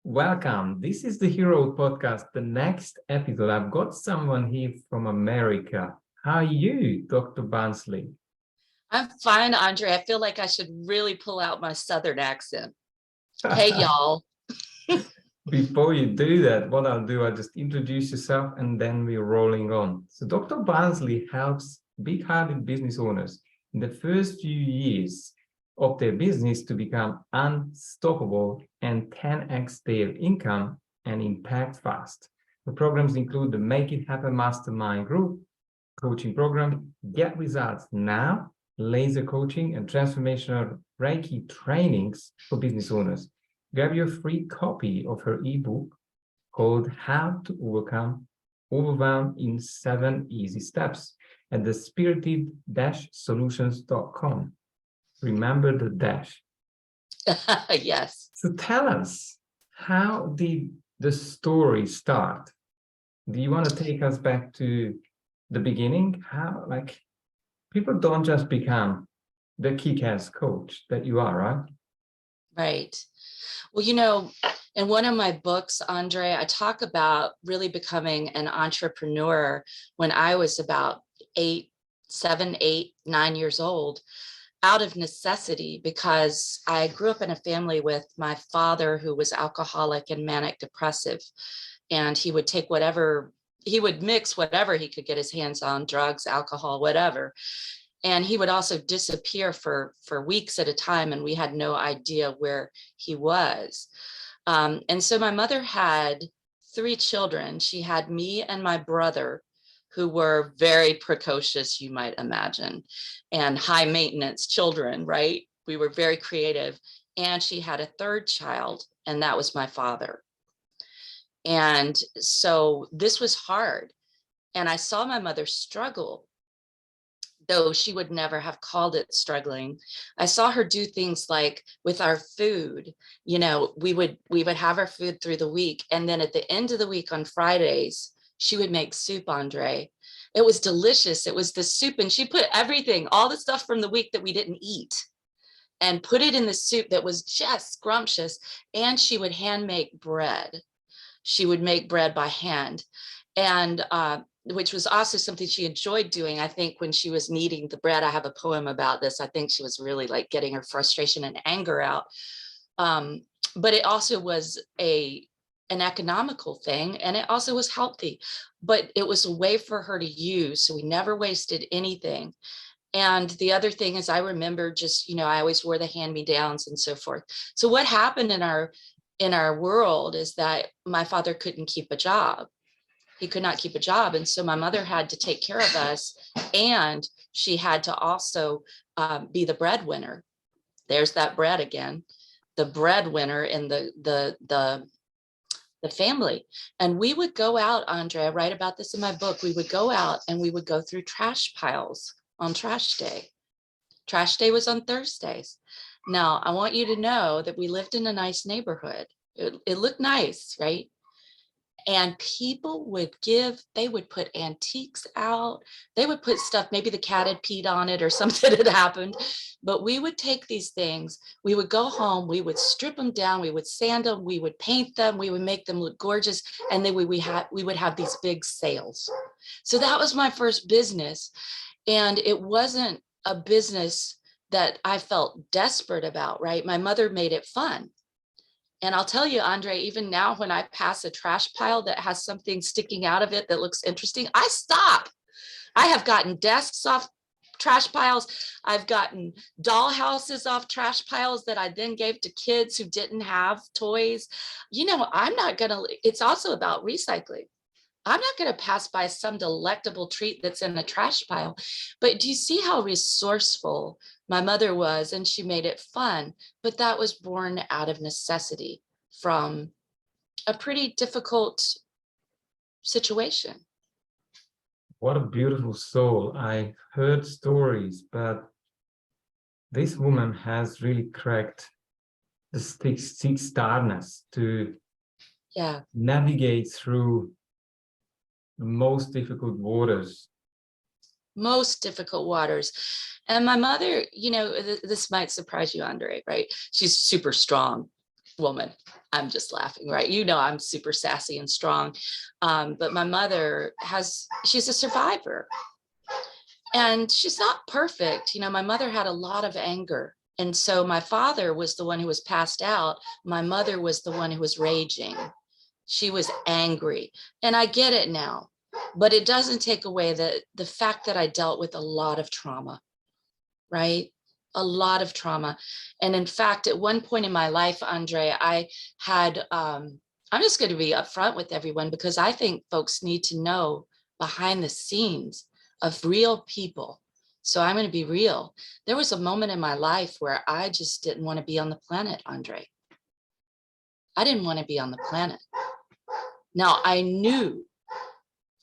Welcome. This is the Hero Podcast. The next episode, I've got someone here from America. How are you, Dr. Barnsley? I'm fine, Andre. I feel like I should really pull out my Southern accent. Hey, y'all. Before you do that, what I'll do, I'll just introduce yourself and then we're rolling on. So Dr. Barnsley helps big-hearted business owners in the first few years of their business to become unstoppable and 10x their income and impact fast. The programs include the Make It Happen Mastermind group, coaching program, Get Results Now, laser coaching, and transformational Reiki trainings for business owners. Grab your free copy of her ebook called How to Overcome Overwhelm in 7 Easy Steps at thespirited-solutions.com. Remember the dash. Yes. So tell us, how did the story start? Do you want to take us back to the beginning? How, people don't just become the kick-ass coach that you are, right? Right. Well, in one of my books, Andre, I talk about really becoming an entrepreneur when I was about 7, 8, 9 years old, out of necessity, because I grew up in a family with my father who was alcoholic and manic depressive, and he would mix whatever he could get his hands on, drugs, alcohol, whatever. And he would also disappear for weeks at a time, and we had no idea where he was. And so my mother had 3 children. She had me and my brother, who were very precocious, you might imagine, and high maintenance children, right? We were very creative. And she had a 3rd child, and that was my father. And so this was hard. And I saw my mother struggle, though she would never have called it struggling. I saw her do things like with our food. We would have our food through the week, and then at the end of the week on Fridays, she would make soup, Andre. It was delicious. It was the soup, and she put everything, all the stuff from the week that we didn't eat, and put it in the soup that was just scrumptious. And she would hand make bread. She would make bread by hand, and which was also something she enjoyed doing. I think when she was kneading the bread, I have a poem about this. I think she was really like getting her frustration and anger out. But it also was an economical thing, and it also was healthy, but it was a way for her to use. So we never wasted anything. And the other thing is, I remember just, I always wore the hand-me-downs and so forth. So what happened in our world is that my father couldn't keep a job. He could not keep a job. And so my mother had to take care of us, and she had to also be the breadwinner. There's that bread again, the breadwinner in the family. And we would go out, Andre, I write about this in my book. We would go out and we would go through trash piles on trash day. Trash day was on Thursdays. Now, I want you to know that we lived in a nice neighborhood. It looked nice, right? And people they would put antiques out. They would put stuff, maybe the cat had peed on it or something had happened. But we would take these things, we would go home, we would strip them down, we would sand them, we would paint them, we would make them look gorgeous. And then we would have these big sales. So that was my first business. And it wasn't a business that I felt desperate about, right? My mother made it fun. And I'll tell you, Andre, even now when I pass a trash pile that has something sticking out of it that looks interesting, I stop. I have gotten desks off trash piles. I've gotten doll houses off trash piles that I then gave to kids who didn't have toys. It's also about recycling. I'm not going to pass by some delectable treat that's in a trash pile. But do you see how resourceful my mother was? And she made it fun. But that was born out of necessity from a pretty difficult situation. What a beautiful soul. I heard stories, but this woman has really cracked the six starness to navigate through the most difficult waters. And my mother, this might surprise you, Andre, right? She's super strong. woman. I'm just laughing, right? You know, I'm super sassy and strong. But my mother she's a survivor. And she's not perfect. You know, my mother had a lot of anger. And so my father was the one who was passed out. My mother was the one who was raging. She was angry. And I get it now, but it doesn't take away the fact that I dealt with a lot of trauma, right? A lot of trauma. And in fact, at one point in my life, Andre, I had, I'm just going to be upfront with everyone because I think folks need to know behind the scenes of real people. So I'm going to be real. There was a moment in my life where I just didn't want to be on the planet, Andre. I didn't want to be on the planet. Now I knew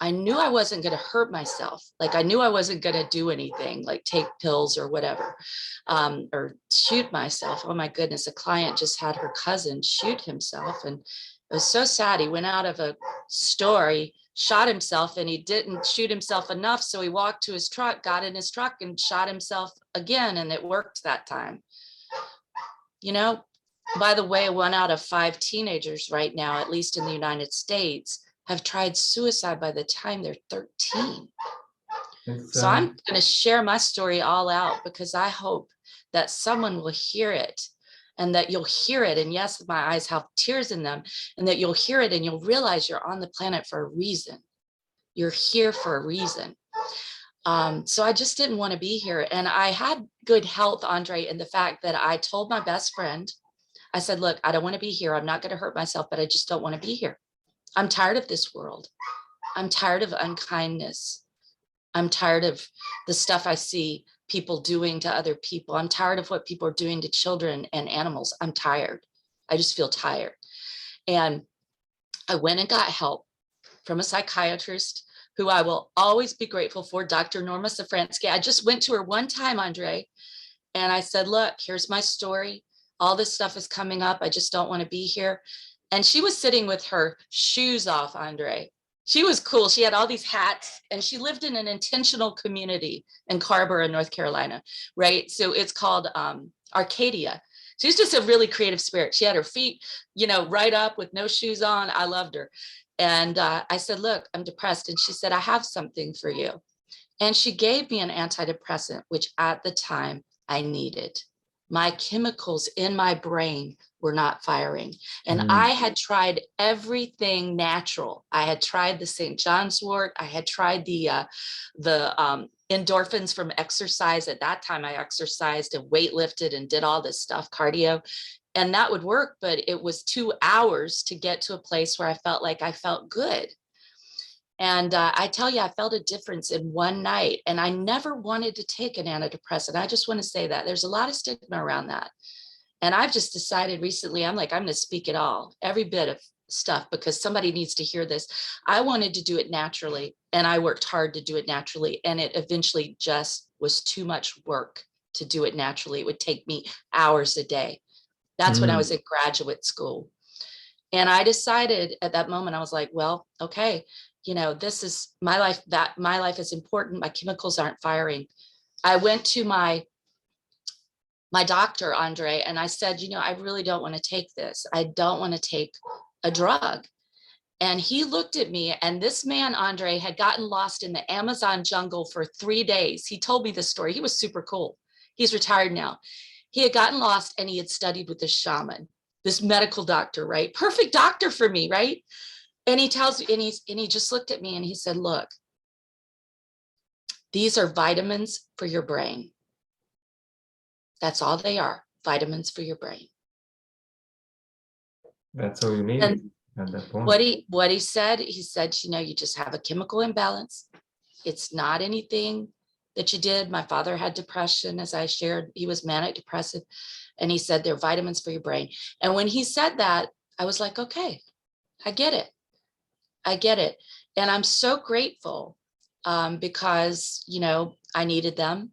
I wasn't going to hurt myself. Like I knew I wasn't going to do anything like take pills or whatever, or shoot myself. Oh my goodness. A client just had her cousin shoot himself. And it was so sad. He went out of a store, he shot himself and he didn't shoot himself enough. So he walked to his truck, got in his truck and shot himself again. And it worked that time. You know, by the way, 1 out of 5 teenagers right now, at least in the United States, have tried suicide by the time they're 13. So I'm going to share my story all out because I hope that someone will hear it and that you'll hear it. And yes, my eyes have tears in them, and that you'll hear it and you'll realize you're on the planet for a reason. You're here for a reason. So I just didn't want to be here. And I had good health, Andre, in the fact that I told my best friend, I said, look, I don't want to be here. I'm not going to hurt myself, but I just don't want to be here. I'm tired of this world. I'm tired of unkindness. I'm tired of the stuff I see people doing to other people. I'm tired of what people are doing to children and animals. I'm tired. I just feel tired. And I went and got help from a psychiatrist who I will always be grateful for, Dr. Norma Safransky. I just went to her one time, Andre, and I said, look, here's my story. All this stuff is coming up. I just don't want to be here. And she was sitting with her shoes off, Andre. She was cool. She had all these hats and she lived in an intentional community in Carrboro, North Carolina, right? So it's called Arcadia. She's just a really creative spirit. She had her feet, you know, right up with no shoes on. I loved her. And I said, look, I'm depressed. And she said, I have something for you. And she gave me an antidepressant, which at the time I needed. My chemicals in my brain were not firing. And I had tried everything natural. I had tried the St. John's wort. I had tried the endorphins from exercise. At that time, I exercised and weightlifted and did all this stuff, cardio. And that would work, but it was 2 hours to get to a place where I felt like I felt good. And I tell you, I felt a difference in one night. And I never wanted to take an antidepressant. I just want to say that there's a lot of stigma around that. And I've just decided recently, I'm going to speak it all, every bit of stuff, because somebody needs to hear this. I wanted to do it naturally, and I worked hard to do it naturally. And it eventually just was too much work to do it naturally. It would take me hours a day. That's when I was in graduate school. And I decided at that moment, I was like, well, okay, you know, this is my life, that my life is important. My chemicals aren't firing. I went to my doctor, Andre, and I said, you know, I really don't want to take this. I don't want to take a drug. And he looked at me, and this man, Andre, had gotten lost in the Amazon jungle for 3 days. He told me this story. He was super cool. He's retired now. He had gotten lost and he had studied with this shaman, this medical doctor, right? Perfect doctor for me, right? And he tells me, and he just looked at me and he said, look, these are vitamins for your brain. That's all they are, vitamins for your brain. That's all you need at that point. What he said, you know, you just have a chemical imbalance. It's not anything that you did. My father had depression, as I shared. He was manic depressive. And he said, they're vitamins for your brain. And when he said that, I was like, okay, I get it. I get it. And I'm so grateful because, you know, I needed them.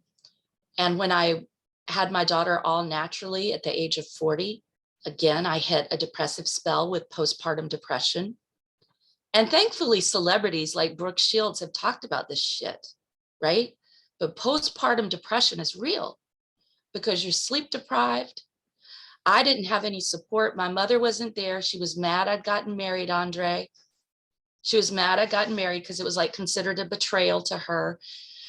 And when I had my daughter all naturally at the age of 40, again, I hit a depressive spell with postpartum depression. And thankfully, celebrities like Brooke Shields have talked about this shit, right? But postpartum depression is real because you're sleep deprived. I didn't have any support. My mother wasn't there. She was mad I'd gotten married, Andre. She was mad I'd gotten married because it was like considered a betrayal to her.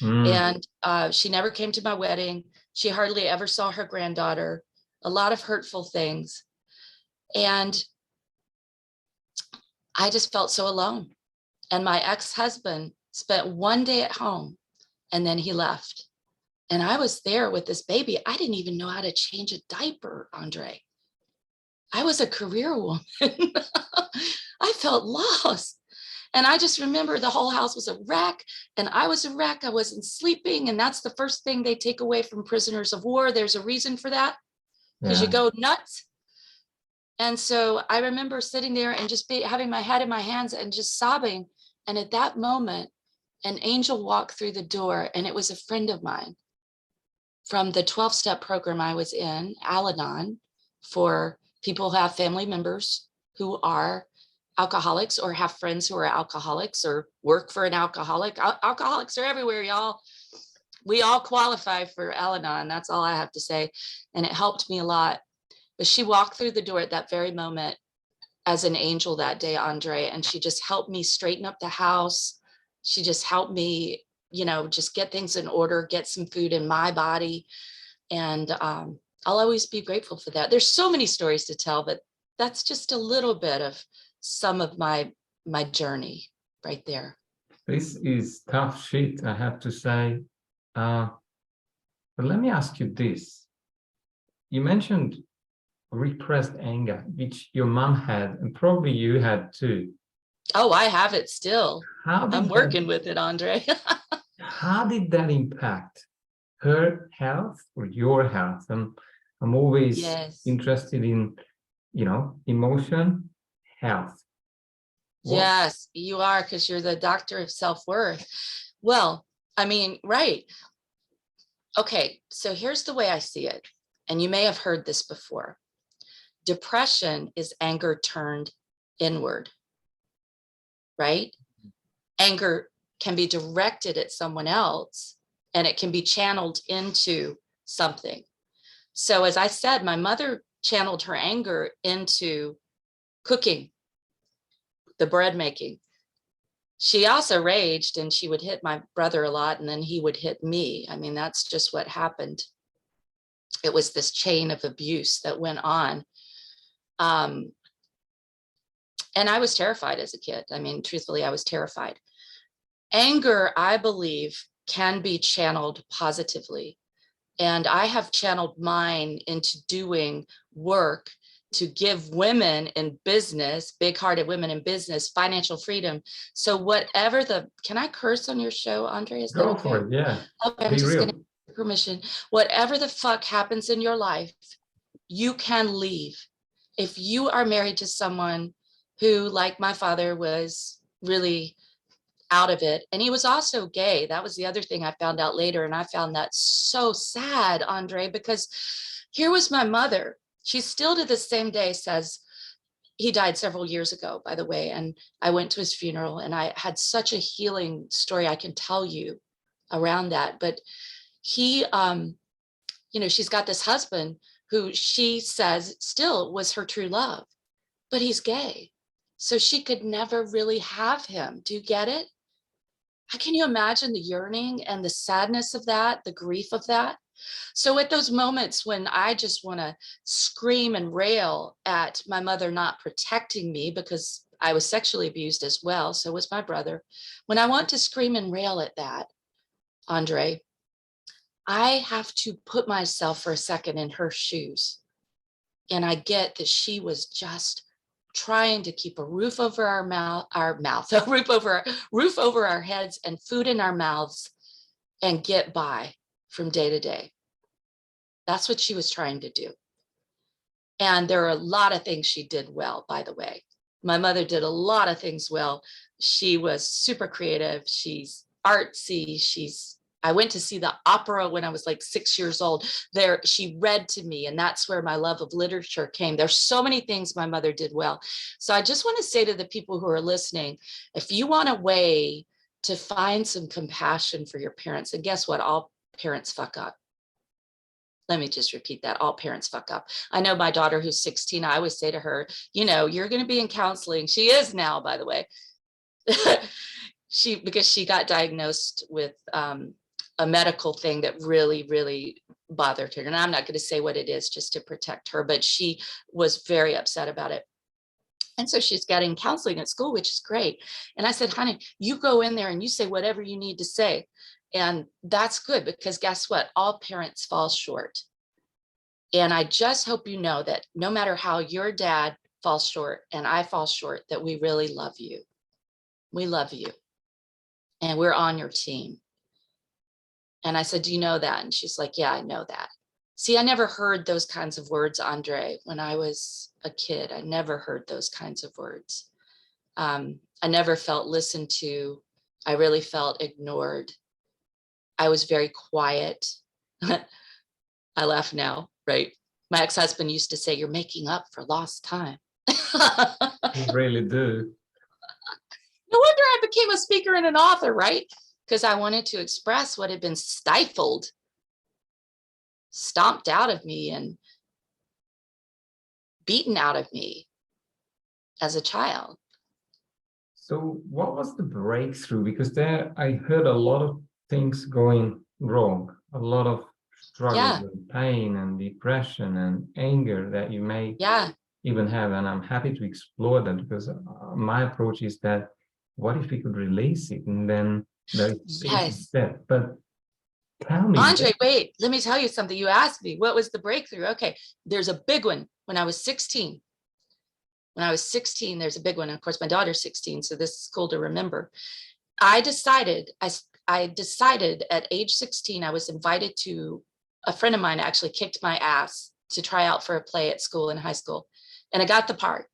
And she never came to my wedding. She hardly ever saw her granddaughter, a lot of hurtful things. And I just felt so alone. And my ex-husband spent one day at home and then he left. And I was there with this baby. I didn't even know how to change a diaper, Andre. I was a career woman. I felt lost. And I just remember the whole house was a wreck and I was a wreck. I wasn't sleeping. And that's the first thing they take away from prisoners of war. There's a reason for that because you go nuts. And so I remember sitting there and just having my head in my hands and just sobbing. And at that moment, an angel walked through the door, and it was a friend of mine from the 12-step program I was in, Al-Anon, for people who have family members who are alcoholics or have friends who are alcoholics or work for an alcoholic. Alcoholics are everywhere, y'all. We all qualify for Al-Anon. That's all I have to say. And it helped me a lot. But she walked through the door at that very moment as an angel that day, Andre, and she just helped me straighten up the house. She just helped me, just get things in order, get some food in my body. And I'll always be grateful for that. There's so many stories to tell, but that's just a little bit of some of my journey right there. This is tough shit, I have to say. But let me ask you this. You mentioned repressed anger, which your mom had, and probably you had too. Oh, I have it still. I'm working with it, Andre. How did that impact her health or your health? I'm always interested in, emotion, health. Yes, you are, because you're the doctor of self-worth. Well, right. Okay, so here's the way I see it. And you may have heard this before. Depression is anger turned inward, right? Anger can be directed at someone else and it can be channeled into something. So as I said, my mother channeled her anger into cooking, the bread making. She also raged and she would hit my brother a lot and then he would hit me. That's just what happened. It was this chain of abuse that went on. And I was terrified as a kid. Truthfully, I was terrified. Anger, I believe, can be channeled positively. And I have channeled mine into doing work to give women in business, big-hearted women in business, financial freedom. So whatever can I curse on your show, Andre? Is that okay? Go for it, yeah. Okay, I'm just gonna give permission. Whatever the fuck happens in your life, you can leave. If you are married to someone who, like my father, was really out of it, and he was also gay. That was the other thing I found out later, and I found that so sad, Andre, because here was my mother. She still to this same day says, he died several years ago, by the way, and I went to his funeral, and I had such a healing story I can tell you around that. But he, she's got this husband who she says still was her true love, but he's gay. So she could never really have him. Do you get it? Can you imagine the yearning and the sadness of that, the grief of that? So at those moments when I just want to scream and rail at my mother not protecting me, because I was sexually abused as well, so was my brother. When I want to scream and rail at that, Andre, I have to put myself for a second in her shoes. And I get that she was just trying to keep a roof over our mouth, a roof over our heads and food in our mouths and get by from day to day. That's what she was trying to do. And there are a lot of things she did well, by the way. My mother did a lot of things well. She was super creative. She's artsy. I went to see the opera when I was like 6 years old. There, she read to me, and that's where my love of literature came. There's so many things my mother did well. So I just want to say to the people who are listening, if you want a way to find some compassion for your parents, and guess what? All parents fuck up. let me just repeat that. All parents fuck up. I know my daughter who's 16, I always say to her, you know, you're going to be in counseling. She is now, by the way. Because she got diagnosed with a medical thing that really, really bothered her. And I'm not going to say what it is just to protect her, but she was very upset about it. And so she's getting counseling at school, which is great. And I said, honey, you go in there and you say whatever you need to say. And that's good, because guess what? All parents fall short. And I just hope you know that no matter how your dad falls short and I fall short, that we really love you. We love you. And we're on your team. And I said, do you know that? And she's like, yeah, I know that. See, I never heard those kinds of words, Andre, when I was a kid. I never heard those kinds of words. I never felt listened to. I really felt ignored. I was very quiet. I laugh now, right? My ex-husband used to say, you're making up for lost time. You really do. No wonder I became a speaker and an author, right? Because I wanted to express what had been stifled, stomped out of me, and beaten out of me as a child. So what was the breakthrough? Because there I heard a lot of things going wrong, a lot of struggles and pain and depression and anger that you may even have. And I'm happy to explore that, because my approach is that what if we could release it, and then there is a step. But tell me, Andre, wait, let me tell you something. You asked me, what was the breakthrough? Okay, there's a big one. When I was 16, there's a big one. And of course, my daughter's 16, so this is cool to remember. I decided at age 16, I was invited to, a friend of mine actually kicked my ass to try out for a play at school in high school. And I got the part.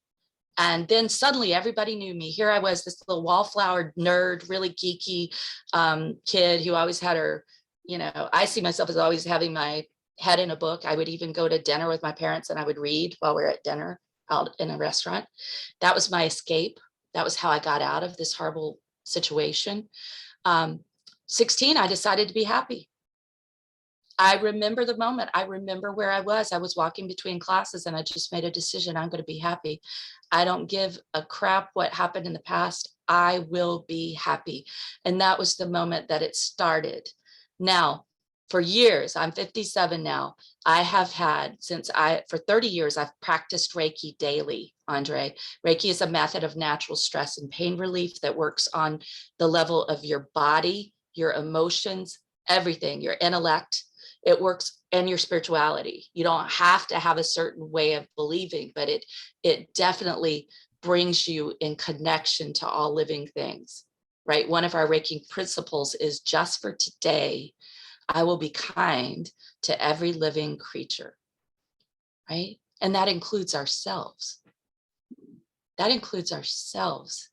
And then suddenly everybody knew me. Here I was, this little wallflower nerd, really geeky kid who always had her, you know, I see myself as always having my head in a book. I would even go to dinner with my parents and I would read while we were at dinner out in a restaurant. That was my escape. That was how I got out of this horrible situation. 16, I decided to be happy. I remember the moment. I remember where I was. I was walking between classes and I just made a decision. I'm going to be happy. I don't give a crap what happened in the past. I will be happy. And that was the moment that it started. Now, for years, I'm 57 now. I have had, for 30 years, I've practiced Reiki daily, Andre. Reiki is a method of natural stress and pain relief that works on the level of your body, your emotions, everything, your intellect. It works in your spirituality. You don't have to have a certain way of believing, but it definitely brings you in connection to all living things, right? One of our Reiki principles is just for today, I will be kind to every living creature, right? And that includes ourselves. That includes ourselves.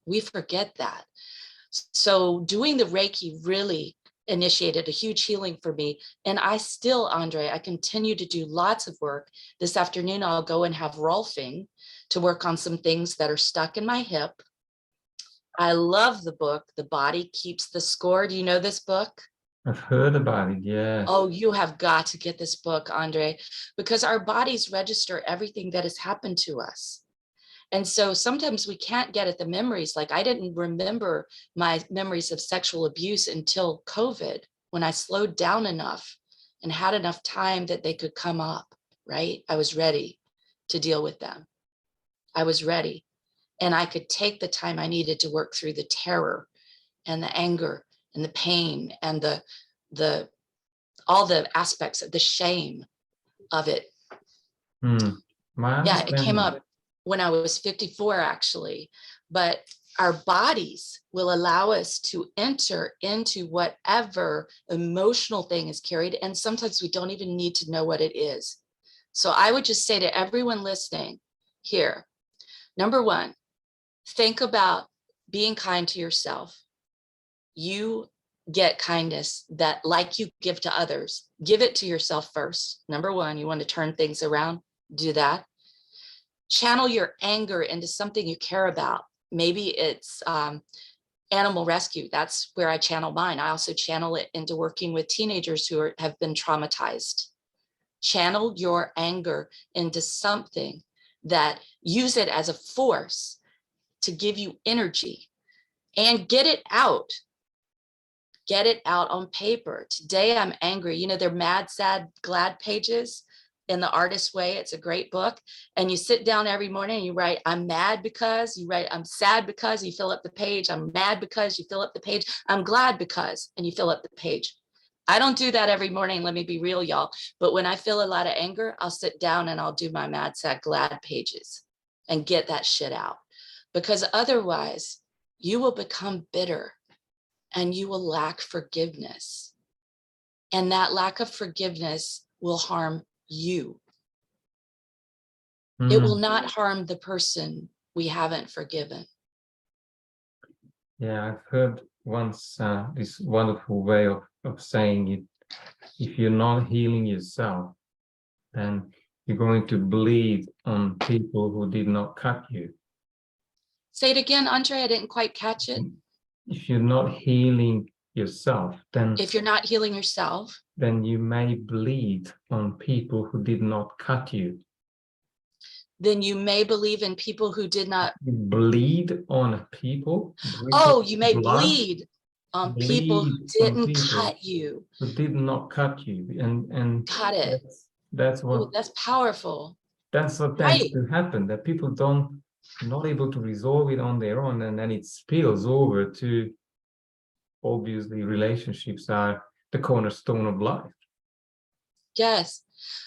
We forget that. So doing the Reiki really initiated a huge healing for me. And I still, Andre, I continue to do lots of work. This afternoon, I'll go and have Rolfing to work on some things that are stuck in my hip. I love the book, The Body Keeps the Score. Do you know this book? I've heard about it, yeah. Oh, you have got to get this book, Andre, because our bodies register everything that has happened to us. And so sometimes we can't get at the memories. Like I didn't remember my memories of sexual abuse until COVID, when I slowed down enough and had enough time that they could come up, right? I was ready to deal with them. I was ready. And I could take the time I needed to work through the terror and the anger and the pain and all the aspects of the shame of it. Yeah, it came up when I was 54, actually, but our bodies will allow us to enter into whatever emotional thing is carried. And sometimes we don't even need to know what it is. So I would just say to everyone listening here, number one, think about being kind to yourself. You get kindness that, like you give to others, give it to yourself first. Number one, you want to turn things around, do that. Channel your anger into something you care about. Maybe it's animal rescue. That's where I channel mine. I also channel it into working with teenagers who have been traumatized. Channel your anger into something that, use it as a force to give you energy, and get it out. Get it out on paper. Today I'm angry. You know, they're mad, sad, glad pages in The Artist's Way. It's a great book. And you sit down every morning and you write, I'm mad because, you write, I'm sad because, you fill up the page. I'm mad because, you fill up the page. I'm glad because, and you fill up the page. I don't do that every morning. Let me be real, y'all. But when I feel a lot of anger, I'll sit down and I'll do my mad, sad, glad pages and get that shit out. Because otherwise you will become bitter and you will lack forgiveness. And that lack of forgiveness will harm you. It will not harm the person we haven't forgiven. Yeah, I've heard once this wonderful way of saying it. If you're not healing yourself, then you're going to bleed on people who did not cut you. Say it again, Andre, I didn't quite catch it. If you're not healing yourself, then if you're not healing yourself, then you may bleed on people who did not cut you. then you may believe in people who did not. You bleed on people. Oh, you may blood, bleed on people who didn't cut you. Who did not cut you. And got it. That's what. Ooh, that's powerful. That's what tends to happen, that people not able to resolve it on their own, and then it spills over to, obviously, relationships are the cornerstone of life. Yes.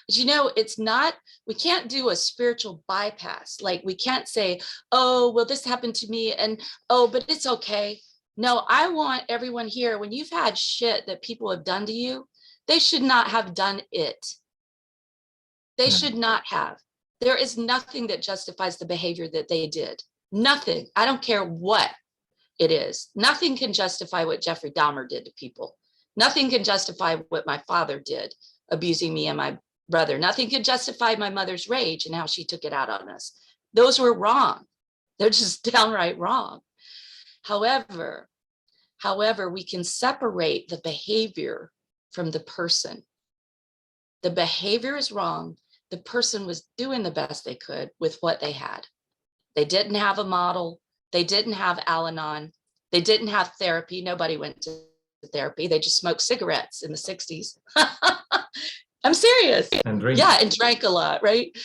But you know, it's not, we can't do a spiritual bypass. Like we can't say, oh, well, this happened to me and, oh, but it's okay. No, I want everyone here, when you've had shit that people have done to you, they should not have done it. They should not have. There is nothing that justifies the behavior that they did. Nothing. I don't care what it is. Nothing can justify what Jeffrey Dahmer did to people. Nothing can justify what my father did, abusing me and my brother. Nothing can justify my mother's rage and how she took it out on us. Those were wrong. They're just downright wrong. However, we can separate the behavior from the person. The behavior is wrong. The person was doing the best they could with what they had. They didn't have a model. They didn't have Al-Anon. They didn't have therapy. Nobody went to therapy. They just smoked cigarettes in the 60s. I'm serious. And drink. Yeah, and drank a lot, right?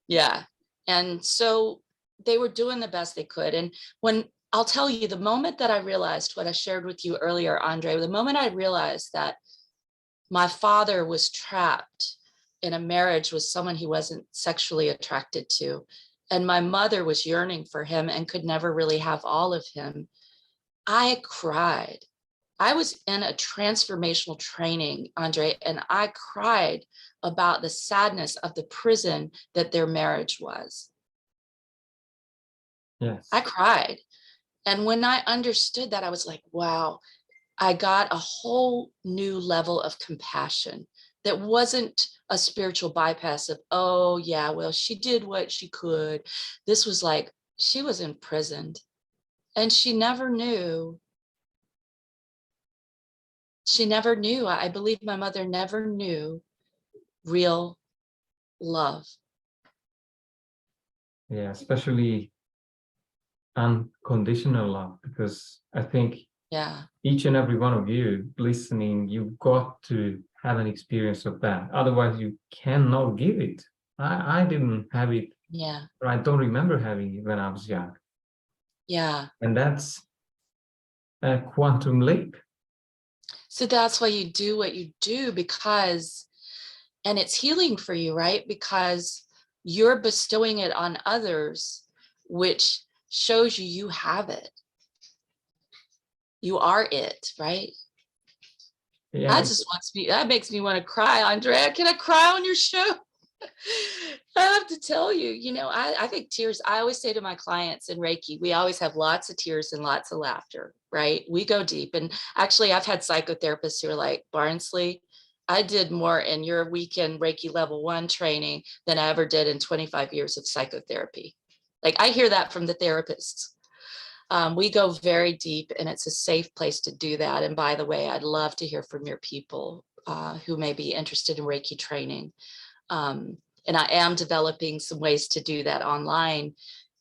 Yeah. And so they were doing the best they could. And when, I'll tell you, the moment that I realized what I shared with you earlier, Andre, the moment I realized that my father was trapped in a marriage with someone he wasn't sexually attracted to, and my mother was yearning for him and could never really have all of him, I cried. I was in a transformational training, Andre, and I cried about the sadness of the prison that their marriage was. Yes. I cried. And when I understood that, I was like, wow, I got a whole new level of compassion that wasn't a spiritual bypass of, oh yeah, well, she did what she could. This was like, she was imprisoned and she never knew. She never knew. I believe my mother never knew real love. Yeah, especially unconditional love, because I think each and every one of you listening, you've got to have an experience of that. Otherwise, you cannot give it. I didn't have it. Yeah. Or I don't remember having it when I was young. Yeah. And that's a quantum leap. So that's why you do what you do, because, and it's healing for you, right? Because you're bestowing it on others, which shows you have it. You are it, right? Yeah. That makes me want to cry, Andrea. Can I cry on your show? I have to tell you, you know, I think tears, I always say to my clients in Reiki, we always have lots of tears and lots of laughter, right? We go deep. And actually, I've had psychotherapists who are like, Barnsley, I did more in your weekend Reiki level 1 training than I ever did in 25 years of psychotherapy. Like, I hear that from the therapists. We go very deep, and it's a safe place to do that. And by the way, I'd love to hear from your people who may be interested in Reiki training. And I am developing some ways to do that online.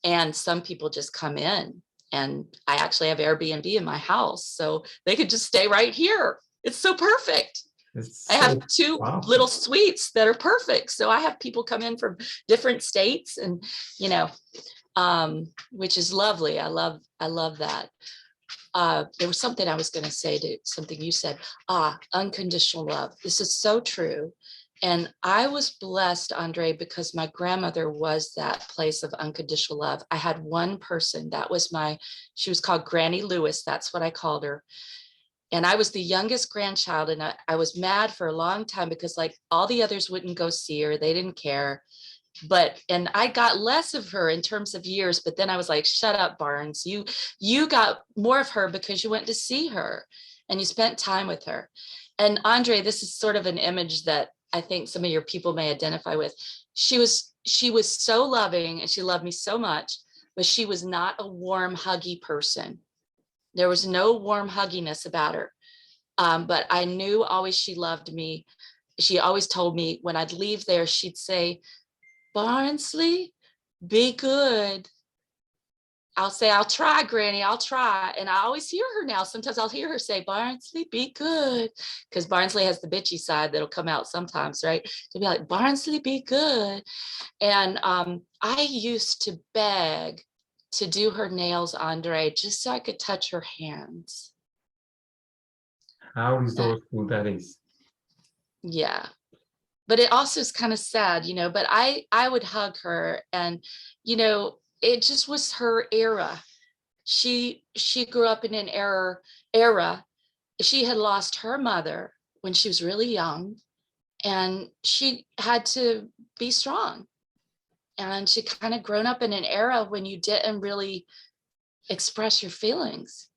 And some people just come in, and I actually have Airbnb in my house, so they could just stay right here. It's so perfect. I have two little suites that are perfect. So I have people come in from different states, and, you know, which is lovely. I love that. There was something I was going to say to something you said. Unconditional love. This is so true. And I was blessed, Andre, because my grandmother was that place of unconditional love. I had one person that was she was called Granny Lewis. That's what I called her. And I was the youngest grandchild, and I was mad for a long time because, like, all the others wouldn't go see her. They didn't care. And I got less of her in terms of years, but then I was like, shut up, Barnes. You got more of her because you went to see her and you spent time with her. And Andre, this is sort of an image that I think some of your people may identify with. She was so loving, and she loved me so much, but she was not a warm, huggy person. There was no warm hugginess about her. But I knew always she loved me. She always told me when I'd leave there, she'd say, Barnsley, be good. I'll say, I'll try, Granny, I'll try. And I always hear her now. Sometimes I'll hear her say, Barnsley, be good. Because Barnsley has the bitchy side that'll come out sometimes, right? To be like, Barnsley, be good. And I used to beg to do her nails, Andre, just so I could touch her hands. How resourceful that is. Yeah. But it also is kind of sad, you know, but I would hug her, and, you know, it just was her era. She grew up in an era. She had lost her mother when she was really young, and she had to be strong. And she kind of grown up in an era when you didn't really express your feelings.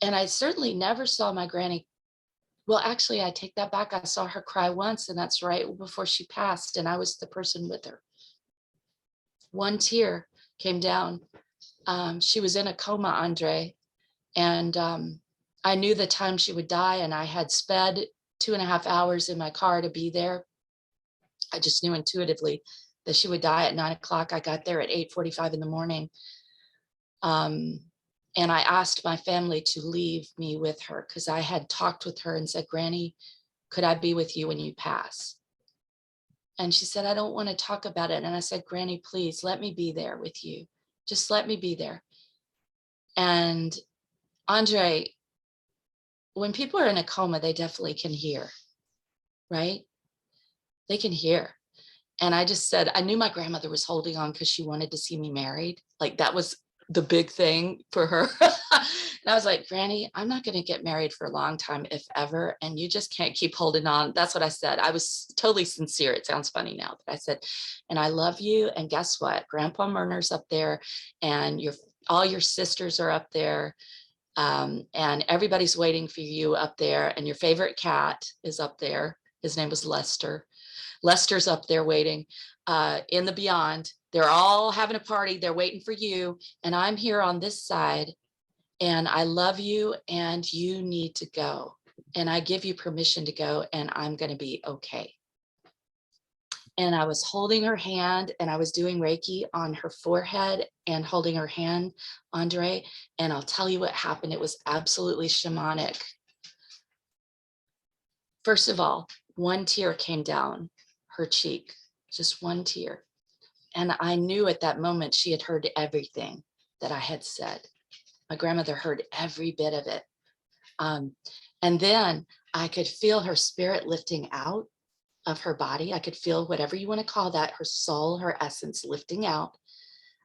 And I certainly never saw my granny. Well, actually, I take that back. I saw her cry once, and that's right before she passed, and I was the person with her. One tear came down. She was in a coma, Andre, and I knew the time she would die, and I had sped 2.5 hours in my car to be there. I just knew intuitively that she would die at 9 o'clock. I got there at 8:45 in the morning. And I asked my family to leave me with her because I had talked with her and said, Granny, could I be with you when you pass? And she said, I don't want to talk about it. And I said, Granny, please let me be there with you. Just let me be there. And Andre, when people are in a coma, they definitely can hear, right? They can hear. And I just said, I knew my grandmother was holding on because she wanted to see me married. Like, that was the big thing for her. And I was like, Granny, I'm not going to get married for a long time, if ever. And you just can't keep holding on. That's what I said. I was totally sincere. It sounds funny now, but I said, and I love you. And guess what? Grandpa Murner's up there, and all your sisters are up there. And everybody's waiting for you up there. And your favorite cat is up there. His name was Lester. Lester's up there waiting in the beyond. They're all having a party. They're waiting for you. And I'm here on this side. And I love you, and you need to go. And I give you permission to go, and I'm going to be okay. And I was holding her hand, and I was doing Reiki on her forehead and holding her hand, Andre. And I'll tell you what happened. It was absolutely shamanic. First of all, one tear came down her cheek, just one tear. And I knew at that moment she had heard everything that I had said. My grandmother heard every bit of it. And then I could feel her spirit lifting out of her body. I could feel whatever you want to call that, her soul, her essence lifting out.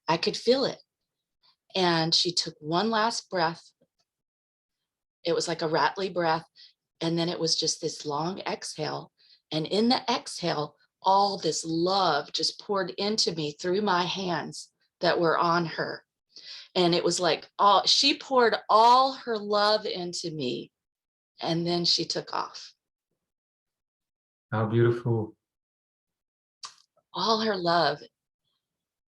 I could feel it. And she took one last breath. It was like a rattly breath. And then it was just this long exhale. And in the exhale, all this love just poured into me through my hands that were on her. And it was like she poured all her love into me, and then she took off. How beautiful. All her love.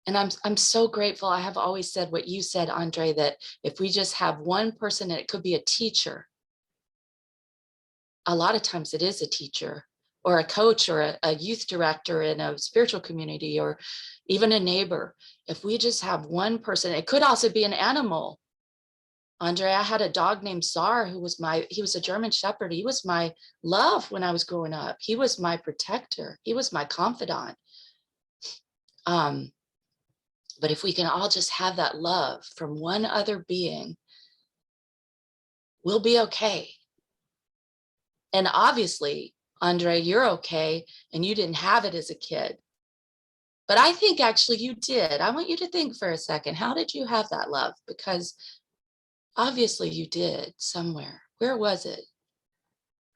And I'm so grateful. I have always said what you said, Andre, that if we just have one person, and it could be a teacher. A lot of times it is a teacher or a coach or a youth director in a spiritual community, or even a neighbor. If we just have one person, it could also be an animal. Andre, I had a dog named Czar he was a German Shepherd. He was my love when I was growing up. He was my protector. He was my confidant. But if we can all just have that love from one other being, we'll be okay. And obviously, Andre, you're okay, and you didn't have it as a kid. But I think actually you did. I want you to think for a second, how did you have that love? Because obviously you did somewhere. Where was it?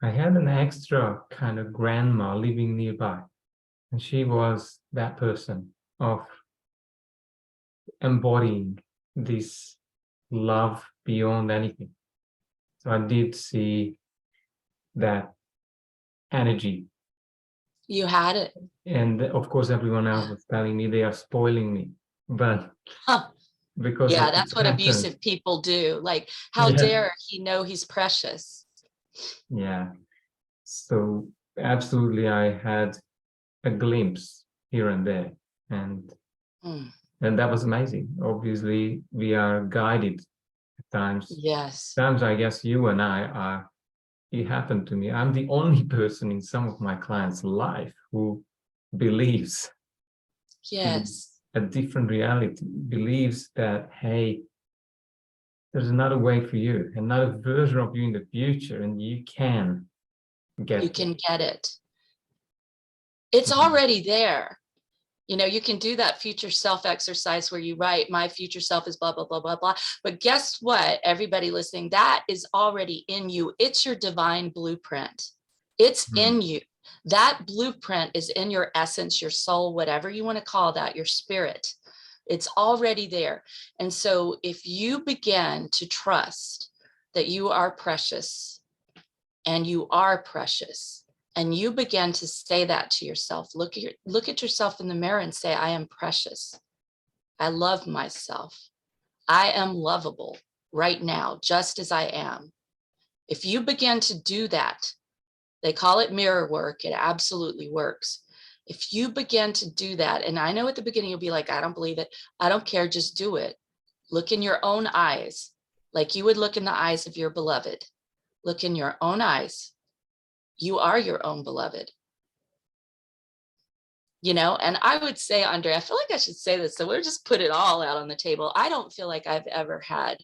I had an extra kind of grandma living nearby, and she was that person of embodying this love beyond anything. So I did see that energy. You had it. And of course, everyone else was telling me they are spoiling me, but because Yeah, of that's the what pattern. abusive people do. Like, how Yeah. dare he know he's precious? Yeah. So absolutely, I had a glimpse here and there, and that was amazing. Obviously, we are guided at times. Yes. Sometimes I guess you and I are. It happened to me. I'm the only person in some of my clients' life who believes Yes. in a different reality, believes that, hey, there's another way for you, another version of you in the future, and you can get You can get it. It's already there. You know, you can do that future self exercise where you write, my future self is blah, blah, blah, blah, blah. But guess what, everybody listening, that is already in you. It's your divine blueprint. It's in you. That blueprint is in your essence, your soul, whatever you want to call that, your spirit. It's already there. And so if you begin to trust that you are precious, and you are precious, and you begin to say that to yourself, look at yourself in the mirror and say, I am precious. I love myself. I am lovable right now, just as I am. If you begin to do that, they call it mirror work. It absolutely works. If you begin to do that, and I know at the beginning you'll be like, I don't believe it. I don't care. Just do it. Look in your own eyes, like you would look in the eyes of your beloved. Look in your own eyes. You are your own beloved. You know, and I would say, Andre, I feel like I should say this, so we'll just put it all out on the table. I don't feel like I've ever had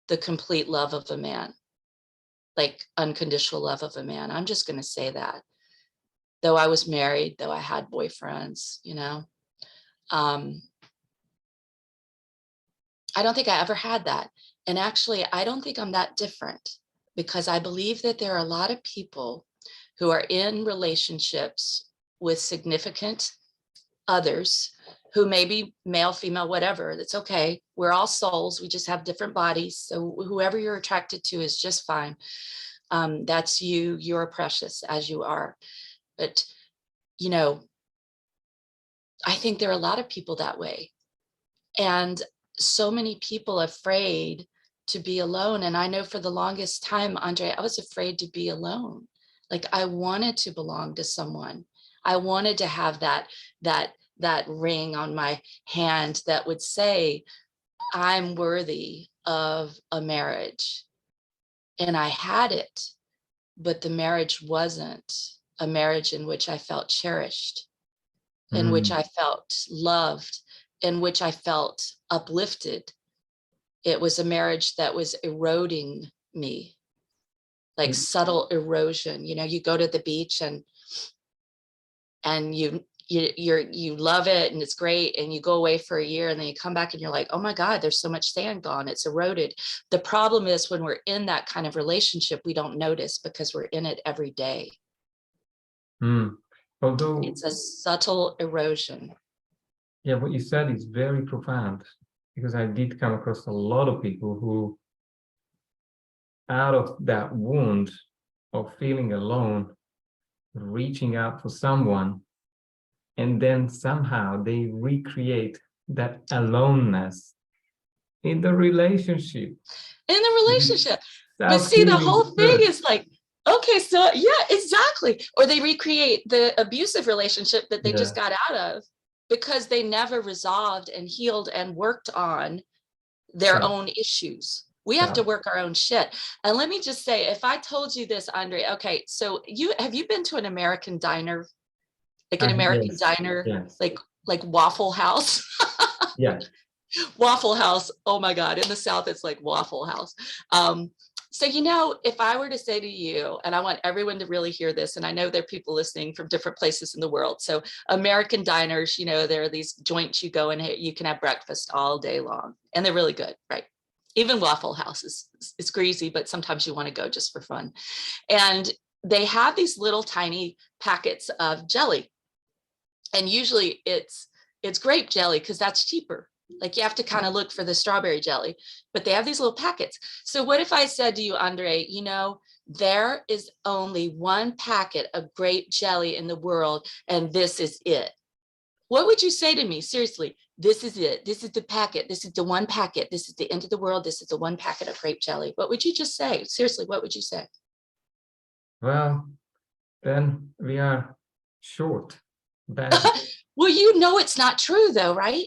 the complete love of a man, like unconditional love of a man. I'm just going to say that. Though I was married, though I had boyfriends, you know, I don't think I ever had that. And actually, I don't think I'm that different, because I believe that there are a lot of people who are in relationships with significant others who may be male, female, whatever. That's okay. We're all souls. We just have different bodies. So whoever you're attracted to is just fine. That's you. You're precious as you are. But, you know, I think there are a lot of people that way. And so many people afraid to be alone. And I know for the longest time, Andre, I was afraid to be alone. Like I wanted to belong to someone. I wanted to have that ring on my hand that would say, I'm worthy of a marriage. And I had it, but the marriage wasn't a marriage in which I felt cherished, in which I felt loved, in which I felt uplifted. It was a marriage that was eroding me, like subtle erosion. You know, you go to the beach and you love it and it's great, and you go away for a year and then you come back and you're like, oh my God, there's so much sand gone, it's eroded. The problem is when we're in that kind of relationship, we don't notice because we're in it every day. Although it's a subtle erosion. Yeah, what you said is very profound, because I did come across a lot of people who, out of that wound of feeling alone, reaching out for someone, and then somehow they recreate that aloneness in the relationship. In the relationship. But see, the Self-healing whole thing first. is like, Okay, so yeah, exactly. Or they recreate the abusive relationship that they just got out of because they never resolved and healed and worked on their own issues. We have to work our own shit. And let me just say, if I told you this, Andre, okay, so have you been to an American diner? Like an American diner, Yes. like Waffle House? Yeah. Waffle House. Oh my God. In the South, it's like Waffle House. So, if I were to say to you, and I want everyone to really hear this, and I know there are people listening from different places in the world. So American diners, there are these joints you go and you can have breakfast all day long, and they're really good, right? Even Waffle House is greasy, but sometimes you want to go just for fun. And they have these little tiny packets of jelly. And usually it's grape jelly because that's cheaper. Like you have to kind of look for the strawberry jelly, but they have these little packets. So what if I said to you, Andre, there is only one packet of grape jelly in the world, and this is it. What would you say to me? Seriously, this is it. This is the packet. This is the one packet. This is the end of the world. This is the one packet of grape jelly. What would you just say? Seriously, what would you say? Well, then we are short. Well, it's not true though, right?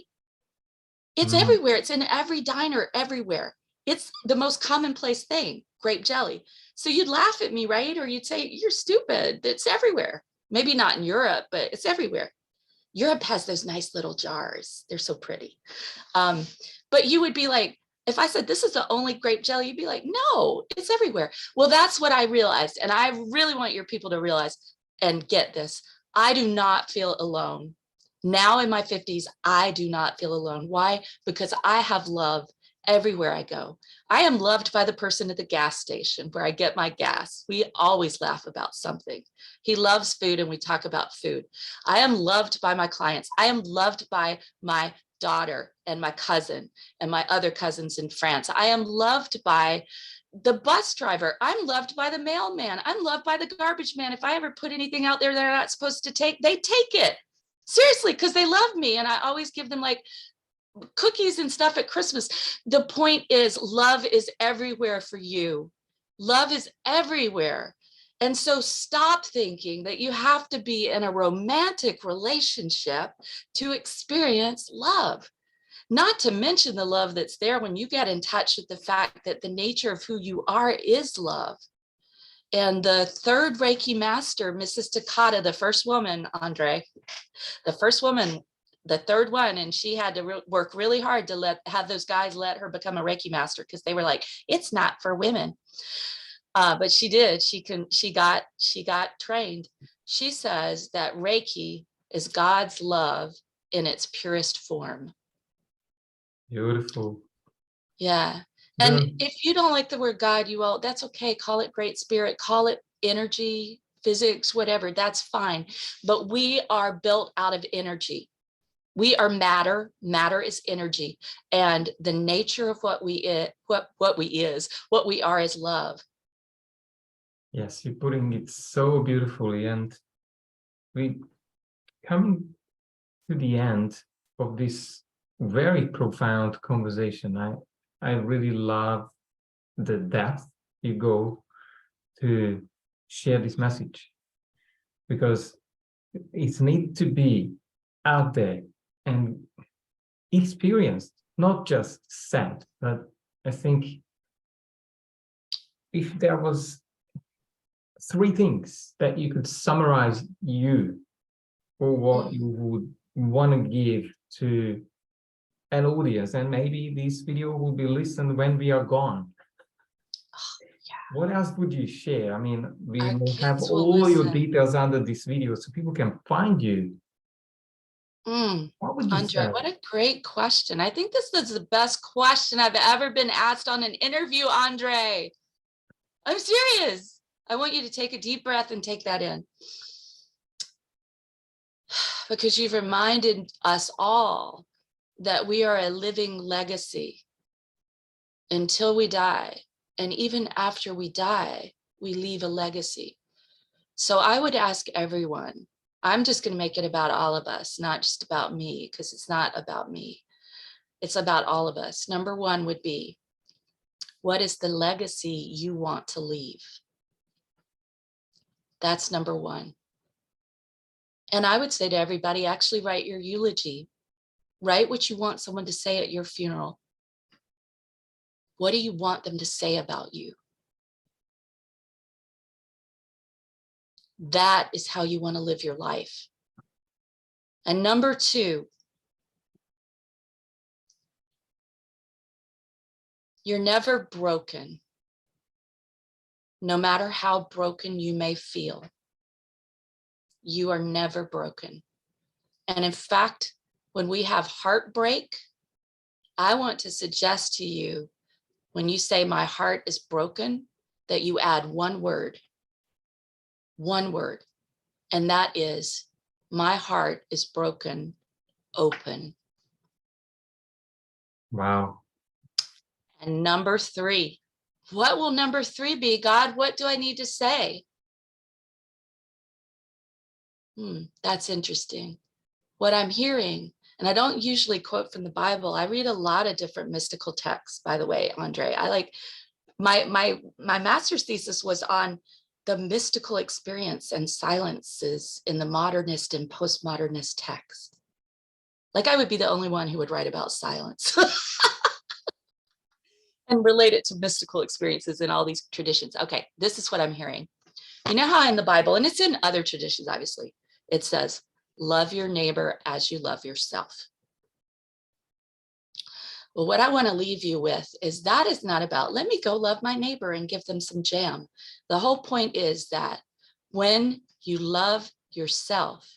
It's everywhere. It's in every diner, everywhere. It's the most commonplace thing, grape jelly. So you'd laugh at me, right? Or you'd say, you're stupid. It's everywhere. Maybe not in Europe, but it's everywhere. Europe has those nice little jars. They're so pretty. But you would be like, if I said, this is the only grape jelly, you'd be like, no, it's everywhere. Well, that's what I realized. And I really want your people to realize and get this. I do not feel alone. Now in my 50s, I do not feel alone. Why? Because I have love everywhere I go. I am loved by the person at the gas station where I get my gas. We always laugh about something. He loves food and we talk about food. I am loved by my clients. I am loved by my daughter and my cousin and my other cousins in France. I am loved by the bus driver. I'm loved by the mailman. I'm loved by the garbage man. If I ever put anything out there they're not supposed to take, they take it. Seriously, because they love me. And I always give them like cookies and stuff at Christmas. The point is, love is everywhere for you. Love is everywhere. And so stop thinking that you have to be in a romantic relationship to experience love. Not to mention the love that's there when you get in touch with the fact that the nature of who you are is love. And the third Reiki master, Mrs. Takata, the first woman, Andre, the first woman, the third one, and she had to work really hard to have those guys let her become a Reiki master because they were like, it's not for women. But she did. She got trained. She says that Reiki is God's love in its purest form. Beautiful. Yeah. And if you don't like the word God, that's okay. Call it Great Spirit, call it energy, physics, whatever, that's fine. But we are built out of energy. We are matter. Matter is energy. And the nature of what we are is love. Yes, you're putting it so beautifully. And we coming to the end of this very profound conversation. I really love the depth you go to share this message, because it needs to be out there and experienced, not just said. But I think if there was 3 things that you could summarize you, or what you would want to give to an audience, and maybe this video will be listened when we are gone. What else would you share? I mean, we will have all your details under this video so people can find you. What would you Andre, say? what a great question. I think this is the best question I've ever been asked on an interview, Andre. I'm serious. I want you to take a deep breath and take that in. Because you've reminded us all that we are a living legacy until we die. And even after we die, we leave a legacy. So I would ask everyone, I'm just going to make it about all of us, not just about me, because it's not about me. It's about all of us. Number 1 would be, what is the legacy you want to leave? That's number one. And I would say to everybody, actually write your eulogy. Write what you want someone to say at your funeral. What do you want them to say about you? That is how you want to live your life. And number two, you're never broken, no matter how broken you may feel. You are never broken. And in fact, when we have heartbreak, I want to suggest to you, when you say my heart is broken, that you add one word, and that is, my heart is broken open. Wow. And number three, what will number three be? God, what do I need to say? That's interesting. What I'm hearing, and I don't usually quote from the Bible. I read a lot of different mystical texts, by the way, Andre. I like my master's thesis was on the mystical experience and silences in the modernist and postmodernist texts. Like I would be the only one who would write about silence and relate it to mystical experiences in all these traditions. Okay, this is what I'm hearing. You know how in the Bible, and it's in other traditions, obviously, it says, love your neighbor as you love yourself. Well, what I want to leave you with is that is not about, let me go love my neighbor and give them some jam. The whole point is that when you love yourself,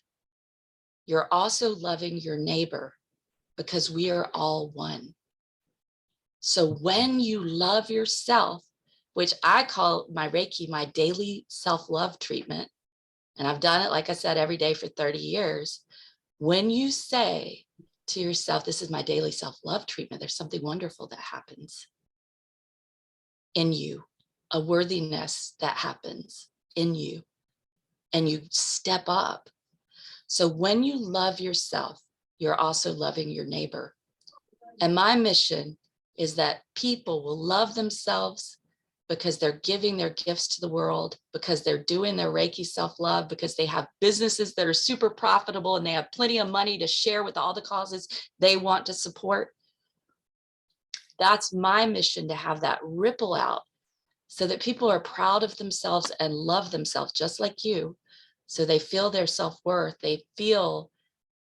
you're also loving your neighbor, because we are all one. So when you love yourself, which I call my Reiki, my daily self-love treatment, and I've done it, like I said, every day for 30 years. When you say to yourself, this is my daily self-love treatment, there's something wonderful that happens in you, a worthiness that happens in you, and you step up. So when you love yourself, you're also loving your neighbor. And my mission is that people will love themselves because they're giving their gifts to the world, because they're doing their Reiki self-love, because they have businesses that are super profitable and they have plenty of money to share with all the causes they want to support. That's my mission, to have that ripple out so that people are proud of themselves and love themselves just like you. So they feel their self-worth, they feel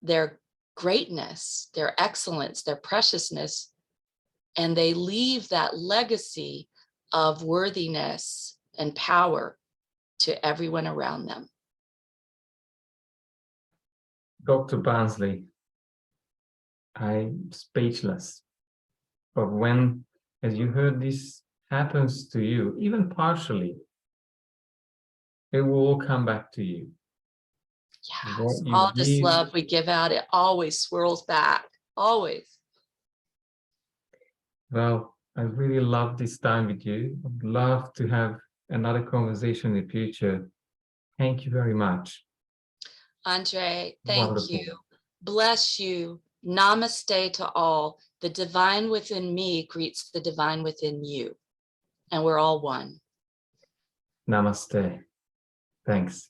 their greatness, their excellence, their preciousness, and they leave that legacy of worthiness and power to everyone around them. Dr. Barnsley, I'm speechless. But when, as you heard, this happens to you, even partially, it will all come back to you. Yes, all this give, love we give out, it always swirls back, always. Well, I really love this time with you. I'd love to have another conversation in the future. Thank you very much. Andre, thank Wonderful. you. Bless you. Namaste to all. The divine within me greets the divine within you. And we're all one. Namaste. Thanks.